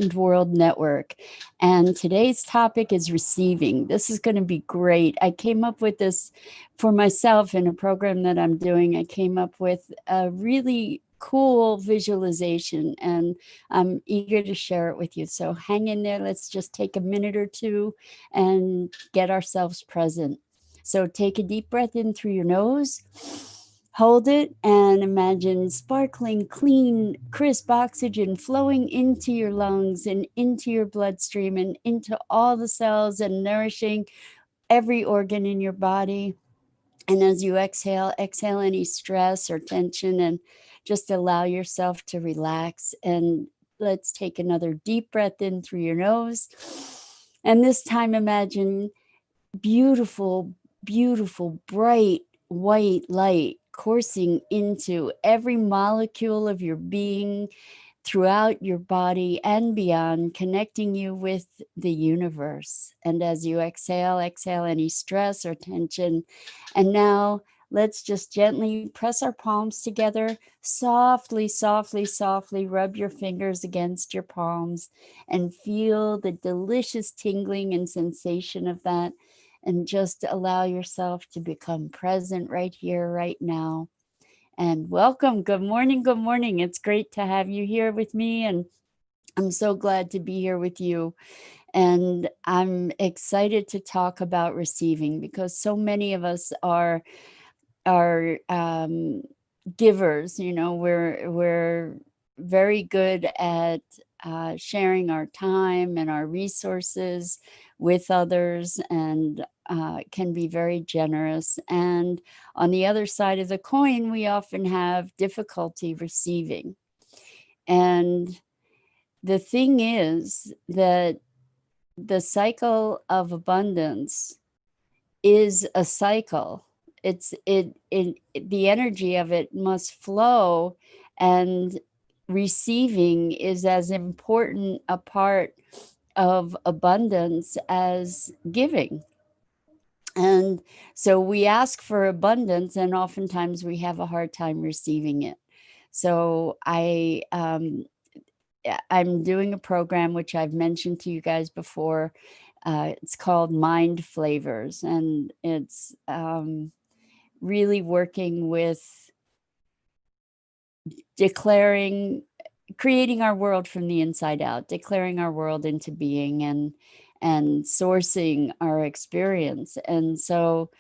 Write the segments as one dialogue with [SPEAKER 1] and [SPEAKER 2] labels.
[SPEAKER 1] Enlightened World Network. And today's topic is receiving. This is going to be great. I came up with this for myself in a program that I'm doing. I came up with a really cool visualization, and I'm eager to share it with you. So hang in there. Let's just take a minute or two and get ourselves present. So take a deep breath in through your nose. Hold it and imagine sparkling, clean, crisp oxygen flowing into your lungs and into your bloodstream and into all the cells and nourishing every organ in your body. And as you exhale, exhale any stress or tension and just allow yourself to relax. And let's take another deep breath in through your nose. And this time imagine beautiful, beautiful, bright white light coursing into every molecule of your being throughout your body and beyond, connecting you with the universe. And as you exhale, exhale any stress or tension. And now let's just gently press our palms together, softly, softly, softly rub your fingers against your palms and feel the delicious tingling and sensation of that. And just allow yourself to become present right here, right now. And welcome. Good morning. Good morning. It's great to have you here with me. And I'm so glad to be here with you. And I'm excited to talk about receiving because so many of us are givers. You know, we're very good at sharing our time and our resources with others, and can be very generous. And on the other side of the coin, we often have difficulty receiving. And the thing is that the cycle of abundance is a cycle. The energy of it must flow, and receiving is as important a part of abundance as giving. And so we ask for abundance, and oftentimes we have a hard time receiving it. So I'm doing a program which I've mentioned to you guys before. It's called Mind Flavors, and it's really working with creating our world from the inside out, declaring our world into being, and sourcing our experience. And so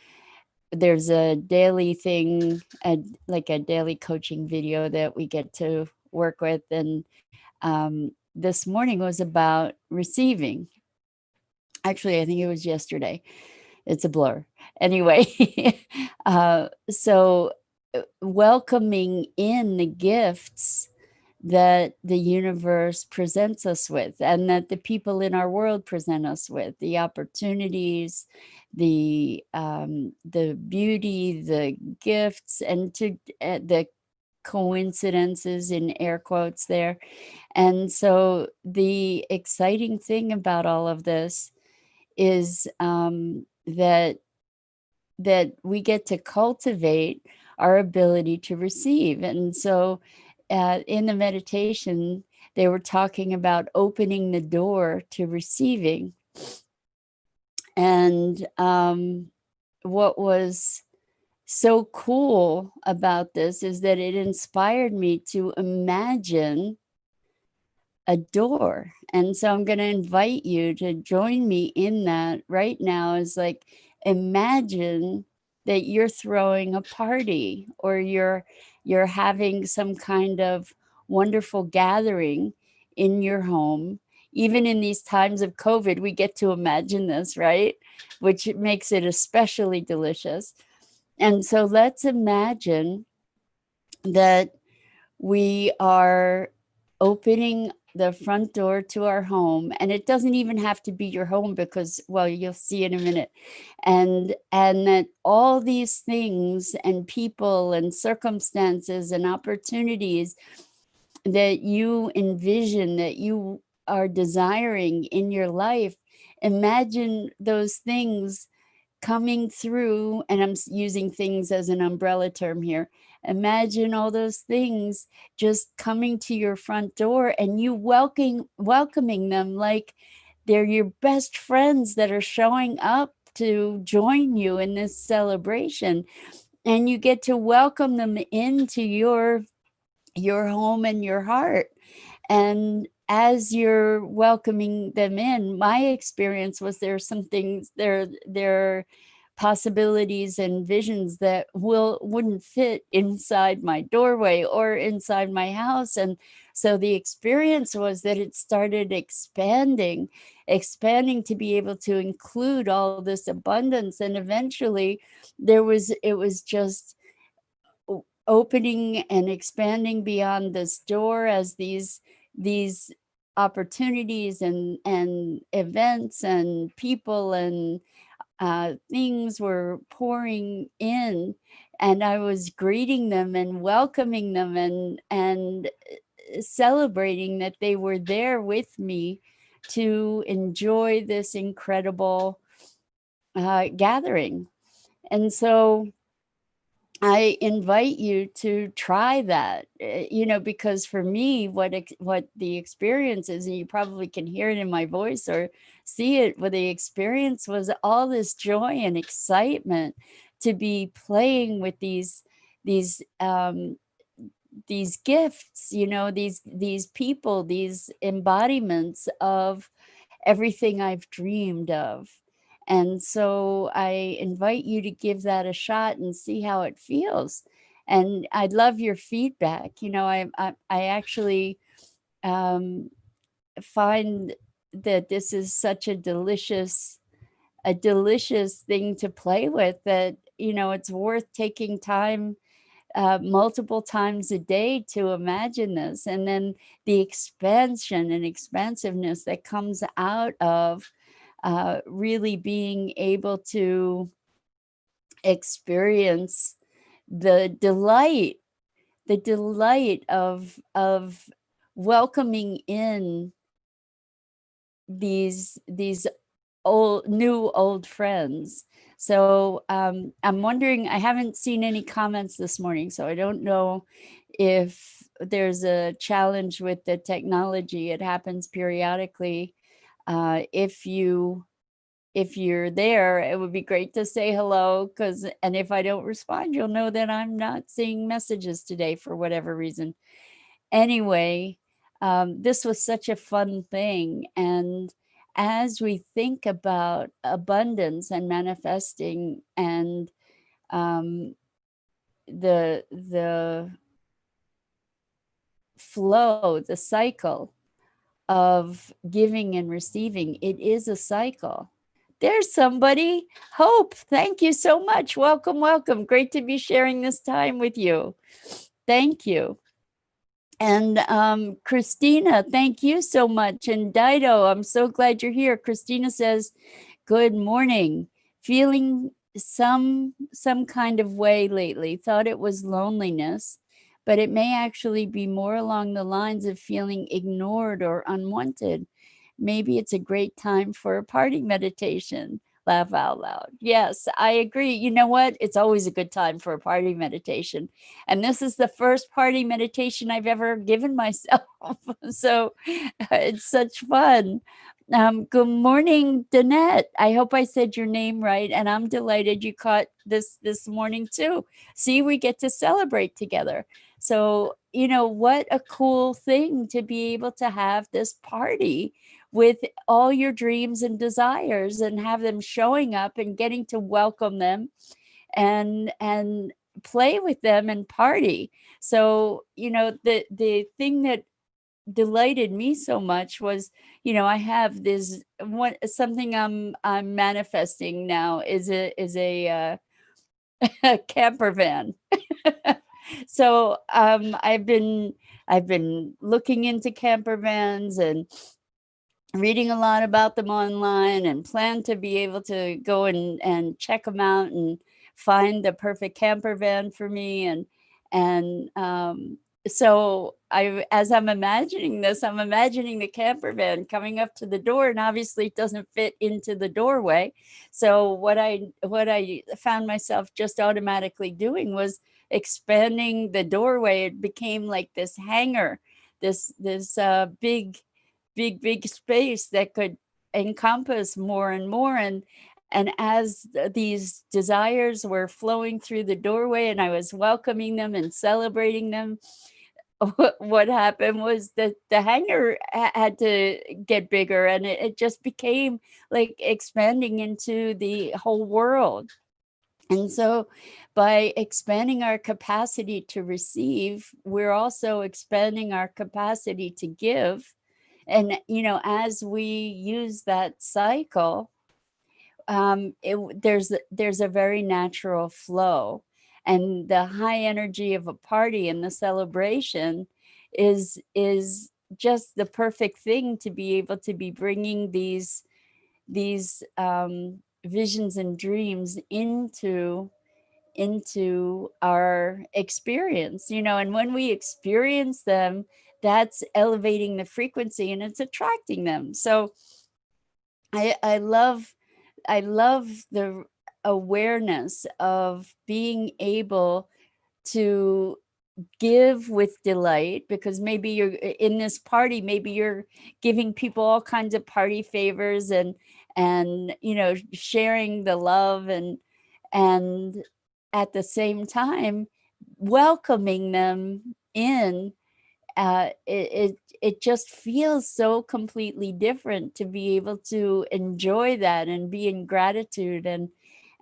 [SPEAKER 1] there's a daily thing, like a daily coaching video that we get to work with. And this morning was about receiving. Actually, I think it was yesterday. It's a blur. Anyway, so welcoming in the gifts that the universe presents us with, and that the people in our world present us with, the opportunities, the beauty, the gifts, and the coincidences in air quotes there. And so the exciting thing about all of this is that we get to cultivate our ability to receive. And so in the meditation, they were talking about opening the door to receiving. And what was so cool about this is that it inspired me to imagine a door. And so I'm going to invite you to join me in that right now. Is like, imagine that you're throwing a party, or you're having some kind of wonderful gathering in your home. Even in these times of COVID, we get to imagine this, right? Which makes it especially delicious. And so let's imagine that we are opening the front door to our home, and it doesn't even have to be your home, because, well, you'll see in a minute. And that all these things and people and circumstances and opportunities that you envision, that you are desiring in your life, imagine those things coming through, and I'm using things as an umbrella term here. Imagine all those things just coming to your front door and you welcoming them like they're your best friends that are showing up to join you in this celebration. And you get to welcome them into your home and your heart. And as you're welcoming them in, my experience was there are some things, there are possibilities and visions that wouldn't fit inside my doorway or inside my house. And so the experience was that it started expanding to be able to include all this abundance. And eventually it was just opening and expanding beyond this door as these opportunities and events and people and things were pouring in, and I was greeting them and welcoming them and celebrating that they were there with me to enjoy this incredible gathering. And so I invite you to try that, because for me, what the experience is, and you probably can hear it in my voice or see it, what the experience was all this joy and excitement to be playing with these these gifts, these people, these embodiments of everything I've dreamed of. And so I invite you to give that a shot and see how it feels. And I'd love your feedback. I actually find that this is such a delicious thing to play with, that it's worth taking time multiple times a day to imagine this. And then the expansion and expansiveness that comes out of really being able to experience the delight of welcoming in these old friends. So I'm wondering, I haven't seen any comments this morning, so I don't know if there's a challenge with the technology. It happens periodically. If you're there, it would be great to say hello, and if I don't respond, you'll know that I'm not seeing messages today for whatever reason. Anyway, this was such a fun thing. And as we think about abundance and manifesting and the flow, the cycle of giving and receiving, it is a cycle. There's somebody. Hope, thank you so much. Welcome, welcome. Great to be sharing this time with you. Thank you. And Christina, thank you so much. And Dido, I'm so glad you're here. Christina says, good morning. Feeling some kind of way lately. Thought it was loneliness, but it may actually be more along the lines of feeling ignored or unwanted. Maybe it's a great time for a party meditation. Laugh out loud. Yes, I agree. You know what? It's always a good time for a party meditation. And this is the first party meditation I've ever given myself. So it's such fun. Good morning, Danette. I hope I said your name right. And I'm delighted you caught this morning too. See, we get to celebrate together. So, what a cool thing to be able to have this party with all your dreams and desires and have them showing up and getting to welcome them and play with them and party. So, the thing that delighted me so much was, I have this something I'm manifesting now is a camper van. So I've been looking into camper vans and reading a lot about them online, and plan to be able to go and check them out and find the perfect camper van for me. And so as I'm imagining this, I'm imagining the camper van coming up to the door, and obviously it doesn't fit into the doorway. So what I found myself just automatically doing was expanding the doorway. It became like this hangar, this big space that could encompass more and more. And as these desires were flowing through the doorway and I was welcoming them and celebrating them, what happened was that the hangar had to get bigger, and it just became like expanding into the whole world. And so by expanding our capacity to receive, we're also expanding our capacity to give. And as we use that cycle, there's a very natural flow, and the high energy of a party and the celebration is just the perfect thing to be able to be bringing these visions and dreams into our experience. And when we experience them, that's elevating the frequency and it's attracting them. So I love the awareness of being able to give with delight, because maybe you're in this party, maybe you're giving people all kinds of party favors and sharing the love, and at the same time welcoming them in. It just feels so completely different to be able to enjoy that and be in gratitude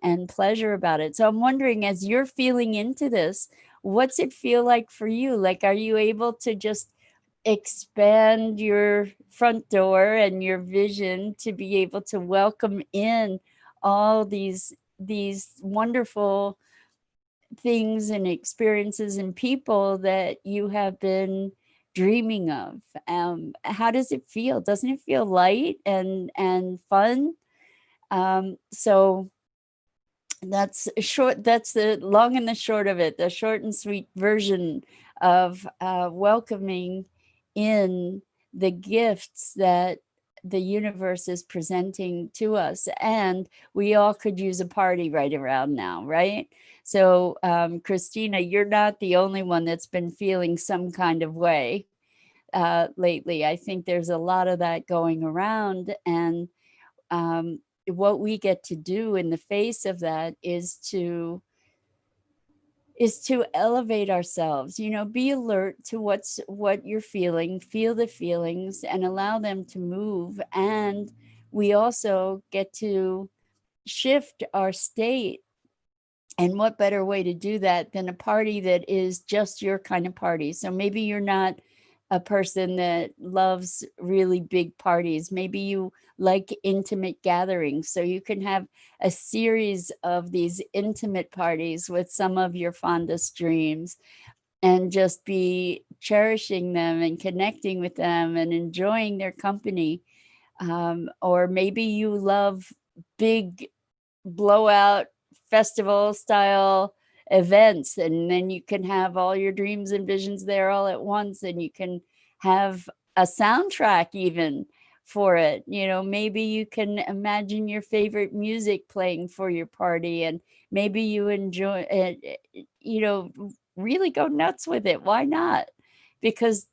[SPEAKER 1] and pleasure about it. So I'm wondering, as you're feeling into this, what's it feel like for you? Like, are you able to just expand your front door and your vision to be able to welcome in all these wonderful things and experiences and people that you have been dreaming of? How does it feel? Doesn't it feel light and fun? So that's the long and the short of it, the short and sweet version of welcoming in the gifts that the universe is presenting to us. And we all could use a party right around now, right? So Christina, you're not the only one that's been feeling some kind of way lately. I think there's a lot of that going around, and what we get to do in the face of that is to elevate ourselves. Be alert to what you're feeling, feel the feelings and allow them to move. And we also get to shift our state. And what better way to do that than a party that is just your kind of party? So maybe you're not a person that loves really big parties. Maybe you like intimate gatherings. So you can have a series of these intimate parties with some of your fondest dreams and just be cherishing them and connecting with them and enjoying their company. Or maybe you love big blowout festival style events, and then you can have all your dreams and visions there all at once, and you can have a soundtrack even for it. Maybe you can imagine your favorite music playing for your party, and maybe you enjoy it, really go nuts with it. Why not? Because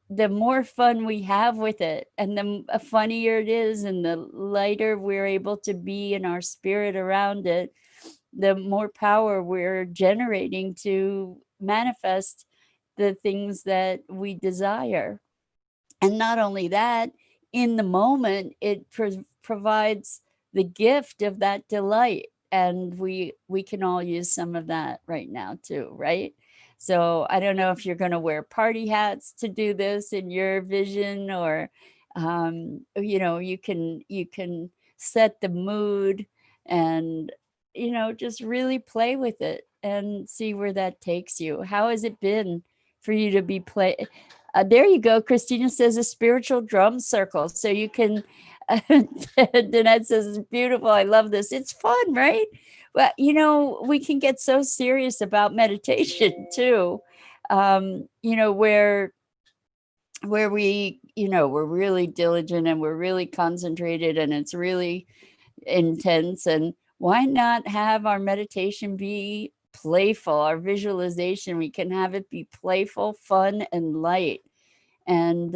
[SPEAKER 1] the more fun we have with it, and the funnier it is, and the lighter we're able to be in our spirit around it, the more power we're generating to manifest the things that we desire. And not only that, in the moment, it provides the gift of that delight. And we can all use some of that right now too, right? So I don't know if you're going to wear party hats to do this in your vision, or you can set the mood, and just really play with it and see where that takes you. How has it been for you to be there you go. Christina says a spiritual drum circle. So you can, Danette says it's beautiful. I love this. It's fun, right? Well, we can get so serious about meditation too. where we, we're really diligent and we're really concentrated and it's really intense. And why not have our meditation be playful? Our visualization, we can have it be playful, fun, and light. And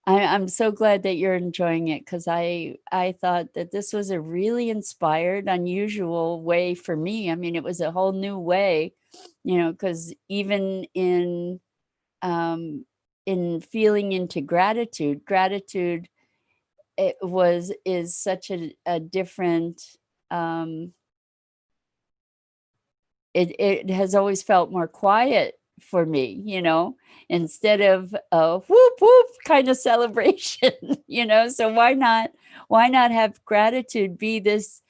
[SPEAKER 1] I'm so glad that you're enjoying it, because I thought that this was a really inspired, unusual way for me. I mean, it was a whole new way, because even in feeling into gratitude, is such a different, um, it has always felt more quiet for me, instead of a whoop whoop kind of celebration, so why not have gratitude be this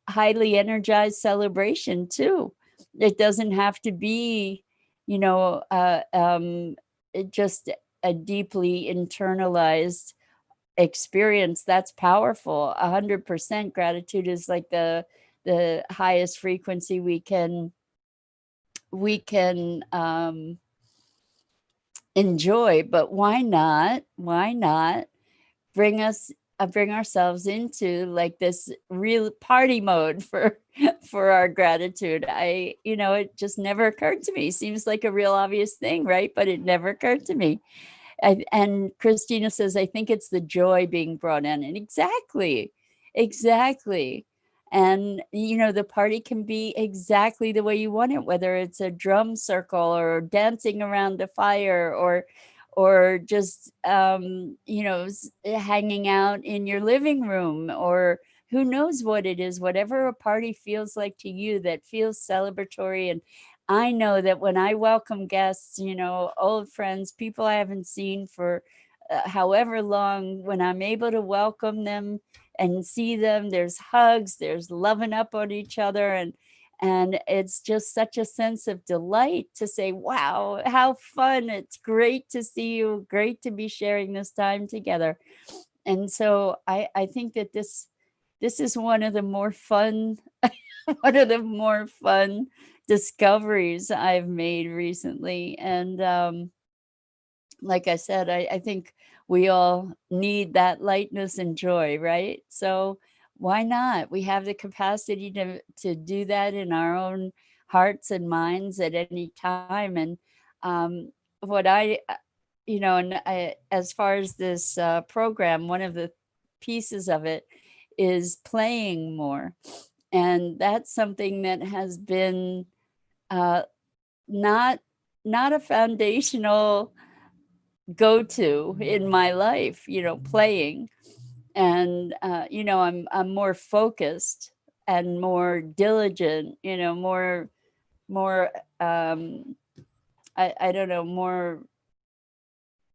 [SPEAKER 1] highly energized celebration too? It doesn't have to be, just a deeply internalized experience. That's powerful. 100% gratitude is like the highest frequency we can enjoy. But why not bring ourselves into like this real party mode for for our gratitude? It just never occurred to me. Seems like a real obvious thing, right? But it never occurred to me. And Christina says, I think it's the joy being brought in. And exactly. And, the party can be exactly the way you want it, whether it's a drum circle or dancing around a fire, or just, hanging out in your living room, or who knows what it is, whatever a party feels like to you that feels celebratory. And I know that when I welcome guests, old friends, people I haven't seen for however long, when I'm able to welcome them and see them, there's hugs, there's loving up on each other. And it's just such a sense of delight to say, wow, how fun. It's great to see you. Great to be sharing this time together. And so I think that this is one of the more fun one of the more fun discoveries I've made recently. And like I said, I think we all need that lightness and joy, right? So why not? We have the capacity to do that in our own hearts and minds at any time. And what as far as this program, one of the pieces of it is playing more. And that's something that has been uh, not not a foundational go-to in my life, playing. And I'm more focused and more diligent, more um, I don't know, more,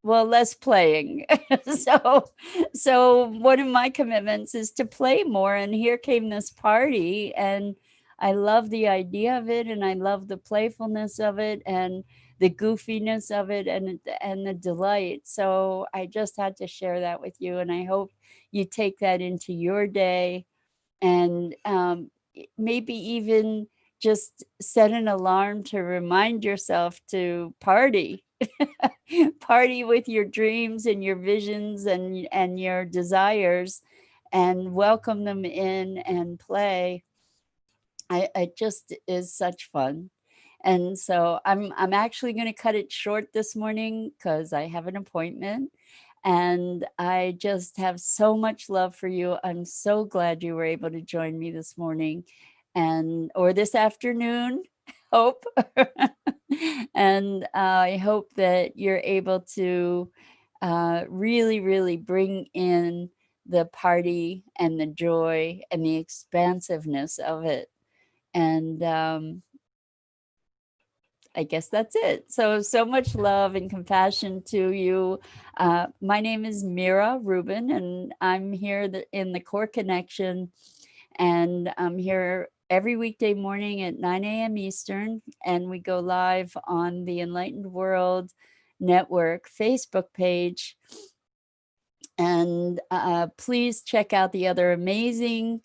[SPEAKER 1] well, less playing. so so one of my commitments is to play more, and here came this party, and I love the idea of it, and I love the playfulness of it, and the goofiness of it, and the delight. So I just had to share that with you, and I hope you take that into your day. And maybe even just set an alarm to remind yourself to party. Party with your dreams and your visions and your desires, and welcome them in and play. I just is such fun. And so I'm actually going to cut it short this morning because I have an appointment, and I just have so much love for you. I'm so glad you were able to join me this morning, and or this afternoon. Hope. And I hope that you're able to really, really bring in the party and the joy and the expansiveness of it. And I guess that's it. So much love and compassion to you. My name is Mira Rubin, and I'm here in the Core Connection. And I'm here every weekday morning at 9 a.m. Eastern. And we go live on the Enlightened World Network Facebook page. And please check out the other amazing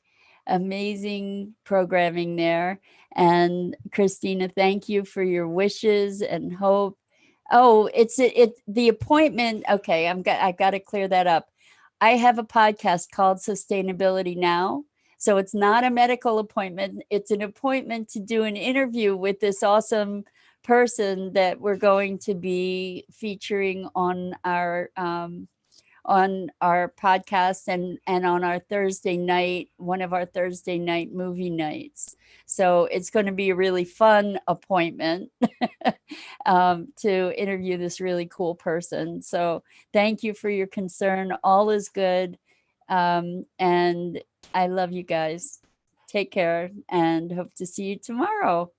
[SPEAKER 1] amazing programming there. And Christina, thank you for your wishes and hope. Oh, it's the appointment. Okay, I've got to clear that up. I have a podcast called Sustainability Now. So it's not a medical appointment. It's an appointment to do an interview with this awesome person that we're going to be featuring on our podcast and on our Thursday night, one of our Thursday night movie nights. So it's going to be a really fun appointment to interview this really cool person. So thank you for your concern. All is good. And I love you guys. Take care and hope to see you tomorrow.